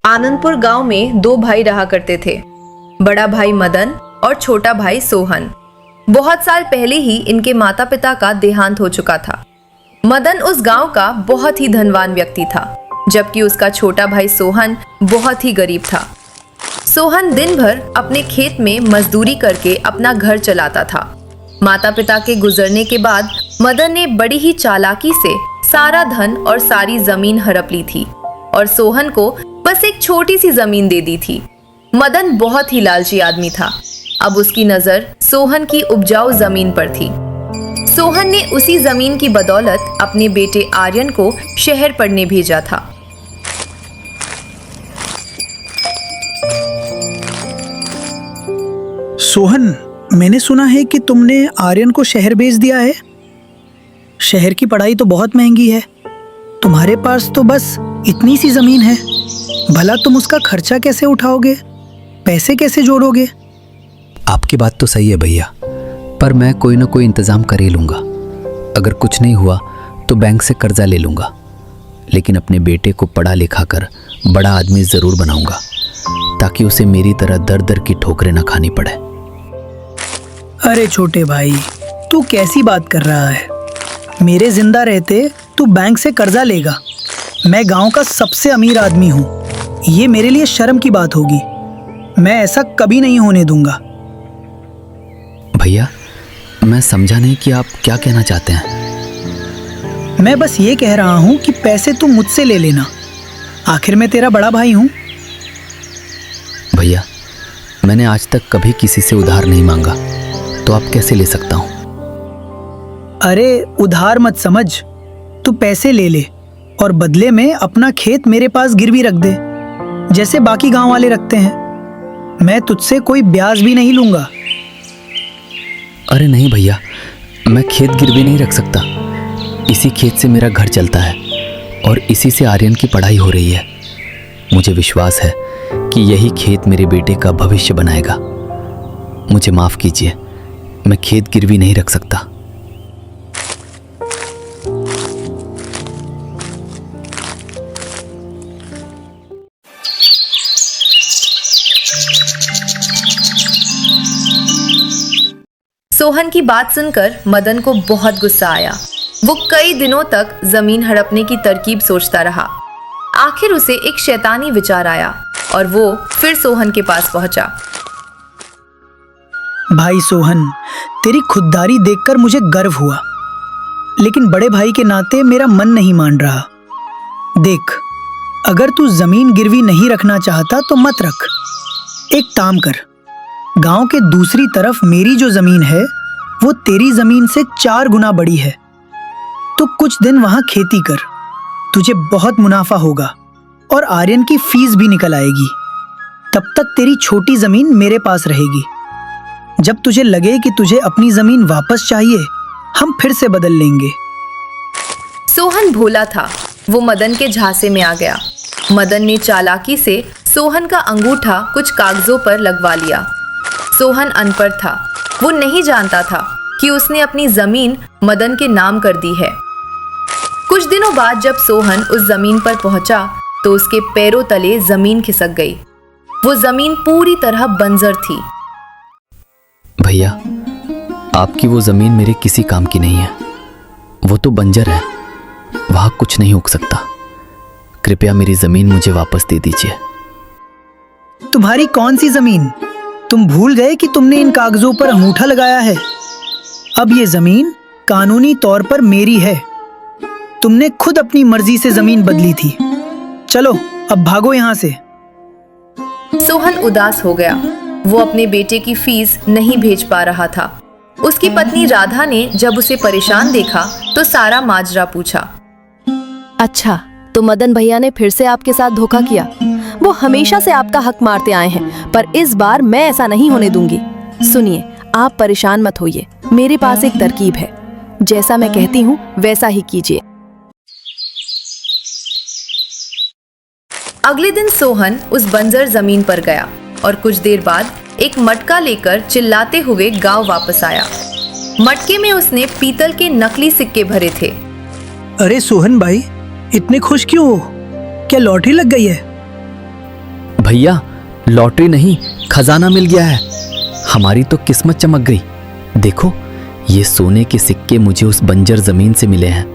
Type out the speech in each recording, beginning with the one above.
आनंदपुर गांव में दो भाई रहा करते थे, बड़ा भाई मदन और छोटा भाई सोहन। बहुत साल पहले ही इनके माता पिता का देहांत हो चुका था। मदन उस गांव का बहुत ही धनवान व्यक्ति था, जबकि उसका छोटा भाई सोहन बहुत ही गरीब था। सोहन दिन भर अपने खेत में मजदूरी करके अपना घर चलाता था। माता पिता के गुजरने के बाद मदन ने बड़ी ही चालाकी से सारा धन और सारी जमीन हड़प ली थी और सोहन को बस एक छोटी सी जमीन दे दी थी। मदन बहुत ही लालची आदमी था। अब उसकी नजर सोहन की उपजाऊ जमीन पर थी। सोहन ने उसी जमीन की बदौलत अपने बेटे आर्यन को शहर पढ़ने भेजा था। सोहन, मैंने सुना है कि तुमने आर्यन को शहर भेज दिया है। शहर की पढ़ाई तो बहुत महंगी है। तुम्हारे पास तो बस इतनी सी जमीन है। भला तुम उसका खर्चा कैसे उठाओगे? पैसे कैसे जोड़ोगे? आपकी बात तो सही है भैया, पर मैं कोई ना कोई इंतज़ाम कर ही लूँगा। अगर कुछ नहीं हुआ तो बैंक से कर्जा ले लूँगा, लेकिन अपने बेटे को पढ़ा लिखा कर बड़ा आदमी ज़रूर बनाऊँगा, ताकि उसे मेरी तरह दर दर की ठोकरें ना खानी पड़े। अरे छोटे भाई, तू कैसी बात कर रहा है? मेरे जिंदा रहते तू बैंक से कर्जा लेगा? मैं गांव का सबसे अमीर आदमी हूँ। ये मेरे लिए शर्म की बात होगी। मैं ऐसा कभी नहीं होने दूंगा। भैया, मैं समझा नहीं कि आप क्या कहना चाहते हैं। मैं बस ये कह रहा हूँ कि पैसे तू मुझसे ले लेना। आखिर मैं तेरा बड़ा भाई हूँ। भैया, मैंने आज तक कभी किसी से उधार नहीं मांगा, तो आप कैसे ले सकता हूँ? अरे उधार मत समझ, तू पैसे ले ले और बदले में अपना खेत मेरे पास गिरवी रख दे, जैसे बाकी गांव वाले रखते हैं। मैं तुझसे कोई ब्याज भी नहीं लूंगा। अरे नहीं भैया, मैं खेत गिरवी नहीं रख सकता। इसी खेत से मेरा घर चलता है और इसी से आर्यन की पढ़ाई हो रही है। मुझे विश्वास है कि यही खेत मेरे बेटे का भविष्य बनाएगा। मुझे माफ़ कीजिए, मैं खेत गिरवी नहीं रख सकता। सोहन की बात सुनकर मदन को बहुत गुस्सा आया। वो कई दिनों तक जमीन हड़पने की तरकीब सोचता रहा। आखिर उसे एक शैतानी विचार आया और वो फिर सोहन के पास पहुंचा। भाई सोहन, तेरी खुददारी देखकर मुझे गर्व हुआ, लेकिन बड़े भाई के नाते मेरा मन नहीं मान रहा। देख, अगर तू जमीन गिरवी नहीं रखना चाहता तो मत रख। एक काम कर, गांव के दूसरी तरफ मेरी जो जमीन है वो तेरी जमीन से 4 गुना बड़ी है। तो कुछ दिन वहां खेती कर, तुझे बहुत मुनाफा होगा और आर्यन की फीस भी निकल आएगी। तब तक तेरी छोटी जमीन मेरे पास रहेगी। जब तुझे लगे कि तुझे अपनी जमीन वापस चाहिए, हम फिर से बदल लेंगे। सोहन भोला था, वो मदन के झांसे में आ गया। मदन ने चालाकी से सोहन का अंगूठा कुछ कागजों पर लगवा लिया। सोहन अनपढ़ था, वो नहीं जानता था कि उसने अपनी जमीन मदन के नाम कर दी है। कुछ दिनों बाद जब सोहन उस जमीन पर पहुंचा तो उसके पैरों तले जमीन खिसक गई। वो जमीन पूरी तरह बंजर थी। भैया, आपकी वो जमीन मेरे किसी काम की नहीं है। वो तो बंजर है, वहां कुछ नहीं उग सकता। कृपया मेरी जमीन मुझे वापस दे दीजिए। तुम्हारी कौन सी जमीन? तुम भूल गए कि तुमने इन कागजों पर अंगूठा लगाया है। अब ये जमीन कानूनी तौर पर मेरी है। तुमने खुद अपनी मर्जी से जमीन बदली थी। चलो अब भागो यहाँ से। सोहन उदास हो गया। वो अपने बेटे की फीस नहीं भेज पा रहा था। उसकी पत्नी राधा ने जब उसे परेशान देखा तो सारा माजरा पूछा। अच्छा, तो मदन भैया ने फिर से आपके साथ धोखा किया। वो हमेशा से आपका हक मारते आए हैं, पर इस बार मैं ऐसा नहीं होने दूंगी। सुनिए, आप परेशान मत होइए। मेरे पास एक तरकीब है। जैसा मैं कहती हूँ वैसा ही कीजिए। अगले दिन सोहन उस बंजर जमीन पर गया और कुछ देर बाद एक मटका लेकर चिल्लाते हुए गांव वापस आया। मटके में उसने पीतल के नकली सिक्के भरे थे अरे सोहन भाई, इतने खुश क्यों हो? क्या लॉटरी लग गई है? भैया, लॉटरी नहीं, खजाना मिल गया है। हमारी तो किस्मत चमक गई। देखो, ये सोने के सिक्के मुझे उस बंजर जमीन से मिले हैं।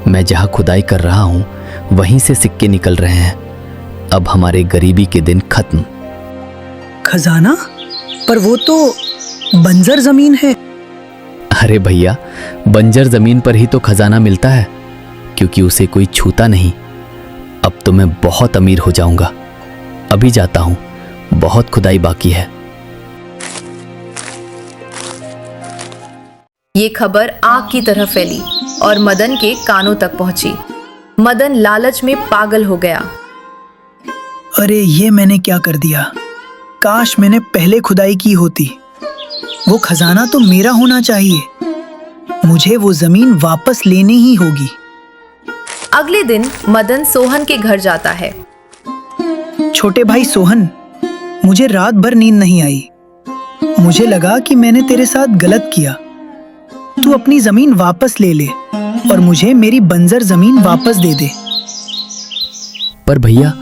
मैं जहां खुदाई कर रहा हूं, वहीं से सिक्के निकल रहे हैं। अब हमारे गरीबी के दिन खत्म। खजाना? पर वो तो बंजर जमीन है। अरे भैया, बंजर जमीन पर ही तो खजाना मिलता है, क्योंकि उसे कोई छूता नहीं। अब तो मैं बहुत अमीर हो जाऊंगा। अभी जाता हूं, बहुत खुदाई बाकी है। ये खबर आग की तरह फैली और मदन के कानों तक पहुंची। मदन लालच में पागल हो गया। अरे ये मैंने क्या कर दिया? काश मैंने पहले खुदाई की होती। वो खजाना तो मेरा होना चाहिए। मुझे वो जमीन वापस लेनी ही होगी। अगले दिन मदन सोहन के घर जाता है। छोटे भाई सोहन, मुझे रात भर नींद नहीं आई। मुझे लगा कि मैंने तेरे साथ गलत किया। तू अपनी जमीन वापस ले ले और मुझे मेरी बंजर जमीन वापस दे दे। पर भैया,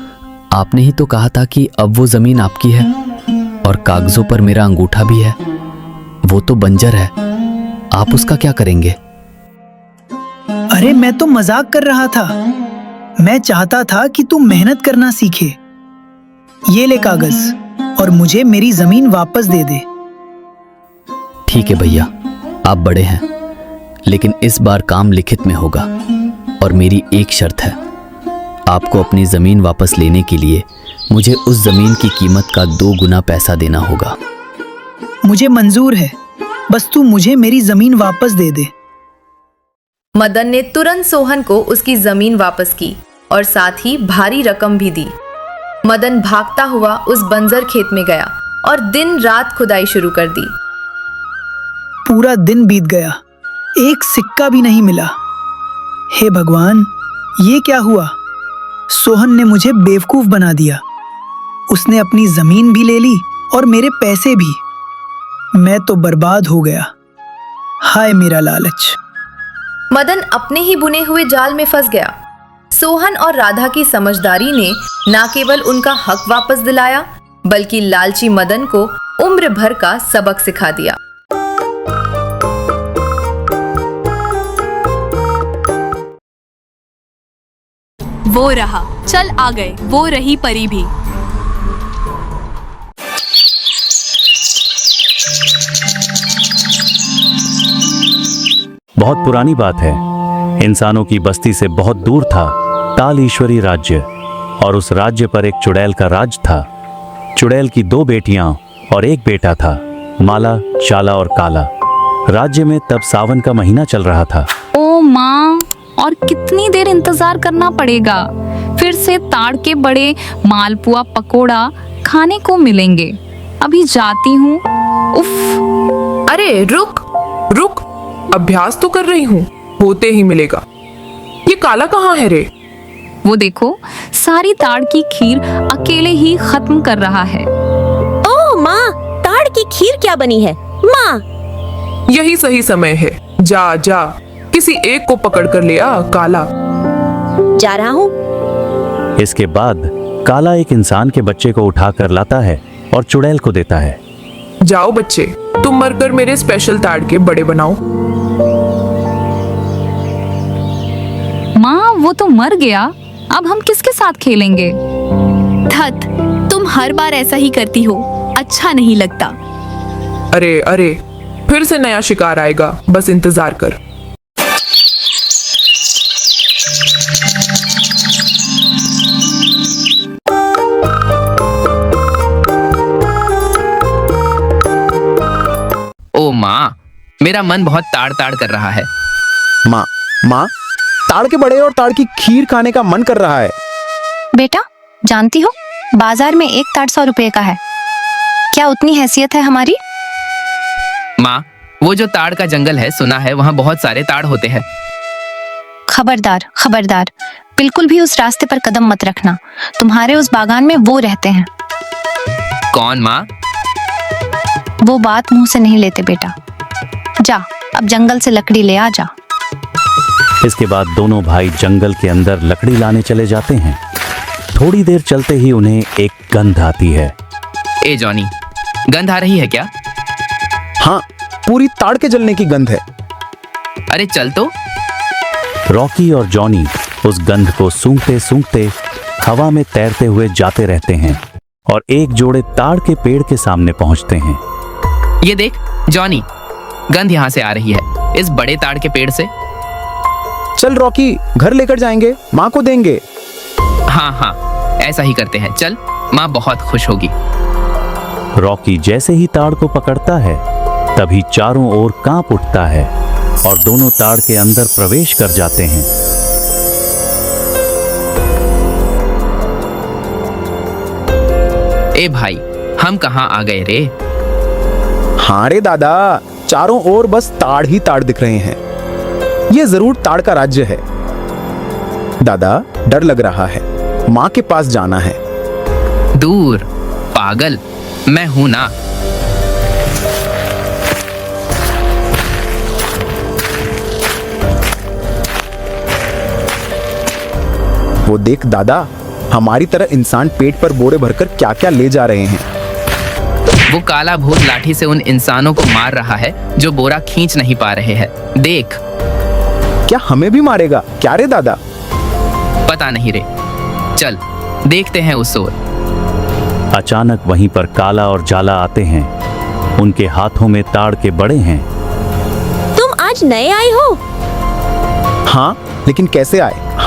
आपने ही तो कहा था कि अब वो जमीन आपकी है और कागजों पर मेरा अंगूठा भी है। वो तो बंजर है, आप उसका क्या करेंगे? अरे मैं तो मजाक कर रहा था। मैं चाहता था कि तू मेहनत करना सीखे। ये ले कागज और मुझे मेरी जमीन वापस दे दे। ठीक है भैया, आप बड़े हैं, लेकिन इस बार काम लिखित में होगा और मेरी एक शर्त है। आपको अपनी जमीन वापस लेने के लिए मुझे उस जमीन की कीमत का 2 गुना पैसा देना होगा। मुझे मंजूर है, बस तू मुझे मेरी जमीन वापस दे दे। मदन ने तुरंत सोहन को उसकी जमीन वापस की और साथ ही भारी रकम भी दी। मदन भागता हुआ उस बंजर खेत में गया और दिन रात खुदाई शुरू कर दी। पूरा दिन बीत गया, एक सिक्का भी नहीं मिला। हे भगवान, ये क्या हुआ? सोहन ने मुझे बेवकूफ बना दिया। उसने अपनी जमीन भी ले ली और मेरे पैसे भी। मैं तो बर्बाद हो गया। हाय मेरा लालच। मदन अपने ही बुने हुए जाल में फंस गया। सोहन और राधा की समझदारी ने न केवल उनका हक वापस दिलाया, बल्कि लालची मदन को उम्र भर का सबक सिखा दिया। वो रहा, चल आ गए, वो रही परी भी। बहुत पुरानी बात है। इंसानों की बस्ती से बहुत दूर था ताल ईश्वरी राज्य, और उस राज्य पर एक चुड़ैल का राज था। चुड़ैल की 2 बेटियां और एक बेटा था, माला, चाला और काला। राज्य में तब सावन का महीना चल रहा था। ओ माँ, और कितनी देर इंतजार करना पड़ेगा? फिर से ताड़ के बड़े मालपुआ पकोड़ा खाने को मिलेंगे। अभी जाती हूँ। उफ। अरे रुक रुक, अभ्यास तो कर रही हूँ, होते ही मिलेगा। ये काला कहाँ है रे? वो देखो, सारी ताड़ की खीर अकेले ही खत्म कर रहा है। ओह माँ, ताड़ की खीर क्या बनी है माँ? यही सही समय है। जा जा, किसी एक को पकड़ कर ले आ काला। जा रहा हूँ। इसके बाद काला एक इंसान के बच्चे को उठाकर लाता है और चुड़ैल को देता है। जाओ बच्चे, तुम मरकर मेरे स्पेशल ताड़ के बड़े बनाओ। माँ, वो तो मर गया। अब हम किसके साथ खेलेंगे? धत, तुम हर बार ऐसा ही करती हो, अच्छा नहीं लगता। अरे अरे, फिर से नया शिकार आएगा, बस इंतजार कर। ओ माँ, मेरा मन बहुत ताड़ ताड़ कर रहा है। माँ, ताड़ के बड़े और ताड़ की खीर खाने का मन कर रहा है। बेटा, जानती हो, बाजार में एक ताड़ 100 रुपए का है। क्या उतनी हैसियत है हमारी? माँ, वो जो ताड़ का जंगल है, सुना है वहाँ बहुत सारे ताड़ होते हैं। खबरदार खबरदार, बिल्कुल भी उस रास्ते पर कदम मत रखना। तुम्हारे उस बागान में वो रहते हैं। कौन माँ? वो बात मुंह से नहीं लेते बेटा। जा, अब जंगल से लकड़ी ले आ जा। इसके बाद दोनों भाई जंगल के अंदर लकड़ी लाने चले जाते हैं। थोड़ी देर चलते ही उन्हें एक गंध आती है। ए जॉनी, गंध आ रही है क्या? हाँ, पूरी ताड़ के जलने की गंध है। अरे चल तो। रॉकी और जॉनी उस गंध को सूंघते सूंघते हवा में तैरते हुए जाते रहते हैं और एक जोड़े ताड़ के पेड़ के सामने पहुंचते हैं। ये देख जॉनी, गंध यहाँ से आ रही है, इस बड़े ताड़ के पेड़ से। चल रॉकी, घर लेकर जाएंगे, माँ को देंगे। हाँ हाँ, ऐसा ही करते हैं, चल, माँ बहुत खुश होगी। रॉकी जैसे ही ताड़ को पकड़ता है तभी चारों ओर कांप उठता है और दोनों ताड़ के अंदर प्रवेश कर जाते हैं। ए भाई, हम कहाँ आ गए रे? हाँ रे दादा, चारों ओर बस ताड़ ही ताड़ दिख रहे हैं। ये जरूर ताड़ का राज्य है। दादा, डर लग रहा है, माँ के पास जाना है। दूर पागल, मैं हूं ना। वो देख दादा, हमारी तरह इंसान पेट पर बोरे भरकर क्या क्या ले जा रहे हैं। वो काला भूत लाठी से उन इंसानों को मार रहा है जो बोरा खींच नहीं पा रहे हैं। देख। क्या हमें भी मारेगा क्या रे दादा? पता नहीं रे, चल देखते हैं उस ओर। अचानक वहीं पर काला और जाला आते हैं। उनके हाथों में ताड़ के बड़े हैं। तुम आज नए आए हो? हाँ, लेकिन कैसे आए?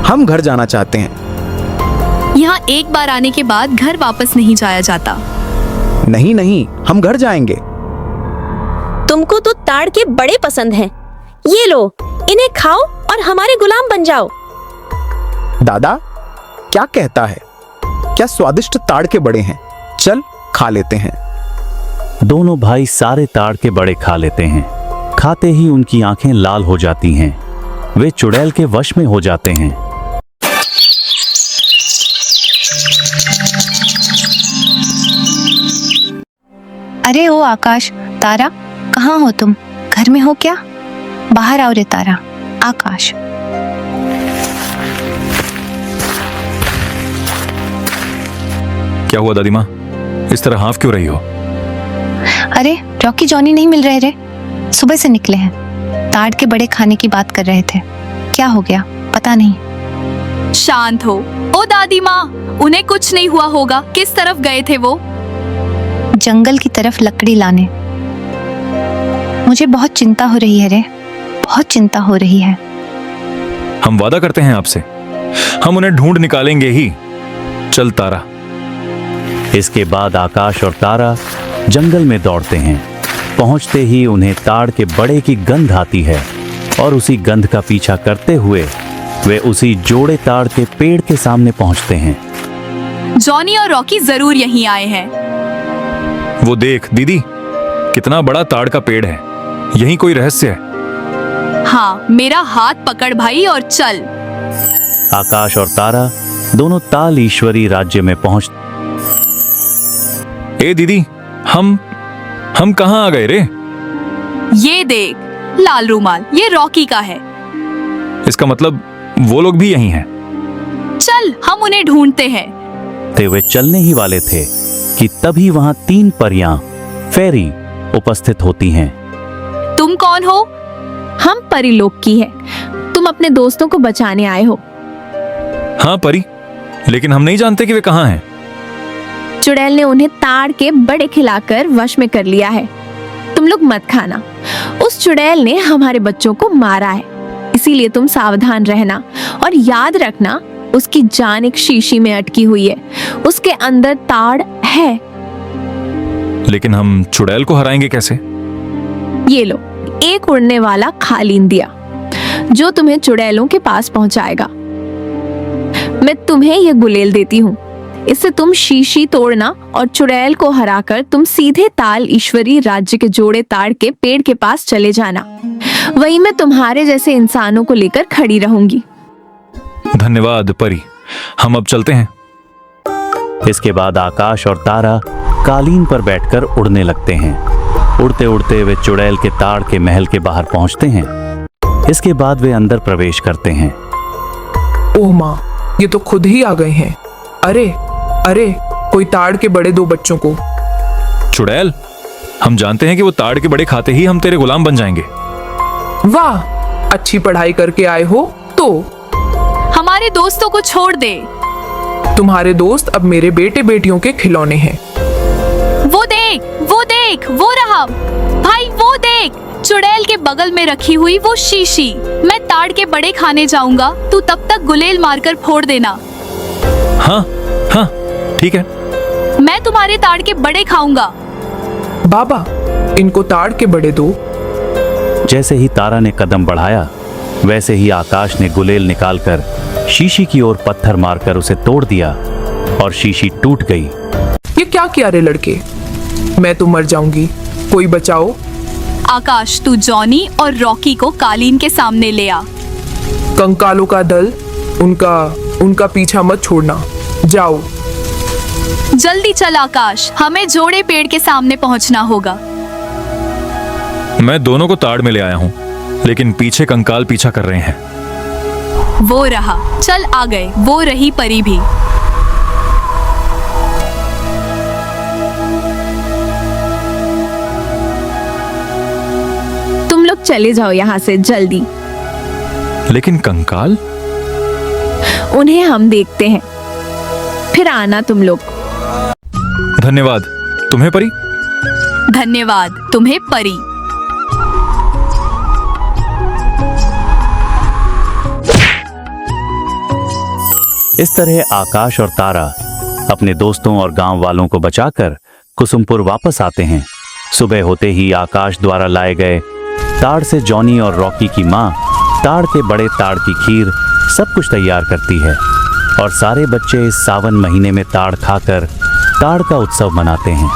हम घर जाना चाहते हैं। यहाँ एक बार आने के बाद घर वापस नहीं जाया जाता। नहीं नहीं, हम घर जाएंगे। तुमको तो ताड़ के बड़े पसंद हैं। ये लो, इन्हें खाओ और हमारे गुलाम बन जाओ। दादा, क्या कहता है? क्या स्वादिष्ट ताड़ के बड़े हैं। चल खा लेते हैं। दोनों भाई सारे ताड़ के बड़े खा लेते हैं। खाते ही उनकी आंखें लाल हो जाती हैं। वे चुड़ैल के वश में हो जाते हैं। अरे ओ आकाश, तारा, कहाँ हो तुम? घर में हो क्या? बाहर आओ रे तारा, आकाश। क्या हुआ दादी माँ, इस तरह हाफ क्यों रही हो? अरे रॉकी जॉनी नहीं मिल रहे रे, सुबह से निकले हैं। ताड़ के बड़े खाने की बात कर रहे थे। क्या हो गया पता नहीं। शांत हो। ओ दादी माँ, उन्हें कुछ नहीं हुआ होगा। किस तरफ गए थे वो? जंगल की तरफ लकड़ी लाने। मुझे बहुत चिंता हो रही है रे, बहुत चिंता हो रही है। हम वादा करते हैं आपसे, हम उन्हें ढूंढ निकालेंगे ही। चल तारा। इसके बाद आकाश और तारा जंगल में दौड़ते हैं। पहुंचते ही उन्हें ताड़ के बड़े की गंध आती है और उसी गंध का पीछा करते हुए वे उसी जोड़े ताड़ के पेड़ के सामने पहुंचते हैं। जॉनी और रॉकी जरूर यहीं आए हैं। वो देख दीदी, कितना बड़ा ताड़ का पेड़ है। यही कोई रहस्य है। हाँ, मेरा हाथ पकड़ भाई और चल। आकाश और तारा दोनों ताल ईश्वरी राज्य में पहुंच। ए दीदी, हम कहाँ आ गए रे? ये देख, लाल रुमाल, ये रॉकी का है। इसका मतलब वो लोग भी यहीं हैं। चल, हम उन्हें ढूंढते हैं। वे चलने ही वाले थे कि तभी वहां 3 परियां फेरी उपस्थित होती हैं। तुम कौन हो? हम परीलोक की है। तुम अपने दोस्तों को बचाने आए हो। हाँ परी, लेकिन हम नहीं जानते कि वे कहाँ हैं। चुड़ैल ने उन्हें ताड़ के बड़े खिलाकर वश में कर लिया है। तुम लोग मत खाना। उस चुड़ैल ने हमारे बच्चों को मारा है, इसीलिए तुम सावधान रहना और याद रखना उसकी जान एक शीशी में अटकी हुई है। उसके अंदर ताड़ है। लेकिन हम चुड़ैल को हराएंगे कैसे? ये लो, एक उड़ने वाला खालीन दिया जो तुम्हें चुड़ैलों के पास पहुंचाएगा। मैं तुम्हें यह गुलेल देती हूँ। इससे तुम शीशी तोड़ना और चुड़ैल को हराकर तुम सीधे ताल ईश्वरी राज्य के जोड़े ताड़ के पेड़ के पास चले जाना। वहीं मैं तुम्हारे जैसे इंसानों को लेकर खड़ी रहूंगी। धन्यवाद परी, हम अब चलते हैं। इसके बाद आकाश और तारा कालीन पर बैठकर उड़ने लगते हैं। उड़ते उड़ते वे चुड़ैल के ताड़ के महल के बाहर पहुंचते हैं। इसके बाद वे अंदर प्रवेश करते हैं। ओह माँ, ये तो खुद ही आ गए हैं। अरे अरे, कोई ताड़ के बड़े 2 बच्चों को। चुड़ैल, हम जानते हैं कि वो ताड़ के बड़े खाते ही हम तेरे गुलाम बन जाएंगे। वाह, अच्छी पढ़ाई करके आए हो तो। हमारे दोस्तों को छोड़ दे। तुम्हारे दोस्त अब मेरे बेटे बेटियों के खिलौने हैं। वो देख, वो देख, वो रहा भाई, वो देख, चुड़ैल के बगल में रखी हुई वो शीशी। मैं ताड़ के बड़े खाने जाऊंगा, तू तब तक गुलेल मारकर फोड़ देना। हाँ हाँ, ठीक है। मैं तुम्हारे ताड़ के बड़े खाऊंगा। बाबा, इनको ताड़ के बड़े दो। जैसे ही तारा ने कदम बढ़ाया, वैसे ही आकाश ने गुलेल निकालकर शीशी की ओर पत्थर मारकर उसे तोड़ दिया और शीशी टूट गई। ये क्या किया रे लड़के? मैं तो मर जाऊंगी, कोई बचाओ। आकाश, तू जॉनी और रॉकी को कालीन के सामने ले आ। कंकालों का दल, उनका पीछा मत छोड़ना, जाओ। जल्दी चल आकाश, हमें जोड़े पेड़ के सामने पहुंचना होगा। मैं दोनों को ताड़ में ले आया हूँ, लेकिन पीछे कंकाल पीछा कर रहे हैं। वो रहा, चल आ गए, वो रही परी भी। तुम लोग चले जाओ यहाँ से जल्दी। लेकिन कंकाल? उन्हें हम देखते हैं, फिर आना तुम लोग। धन्यवाद तुम्हें परी। धन्यवाद तुम्हें परी। इस तरह आकाश और तारा अपने दोस्तों और गांव वालों को बचाकर कुसुमपुर वापस आते हैं। सुबह होते ही आकाश द्वारा लाए गए ताड़ से जॉनी और रॉकी की माँ ताड़ के बड़े ताड़ की खीर सब कुछ तैयार करती है और सारे बच्चे इस सावन महीने में ताड़ खाकर ताड़ का उत्सव मनाते हैं।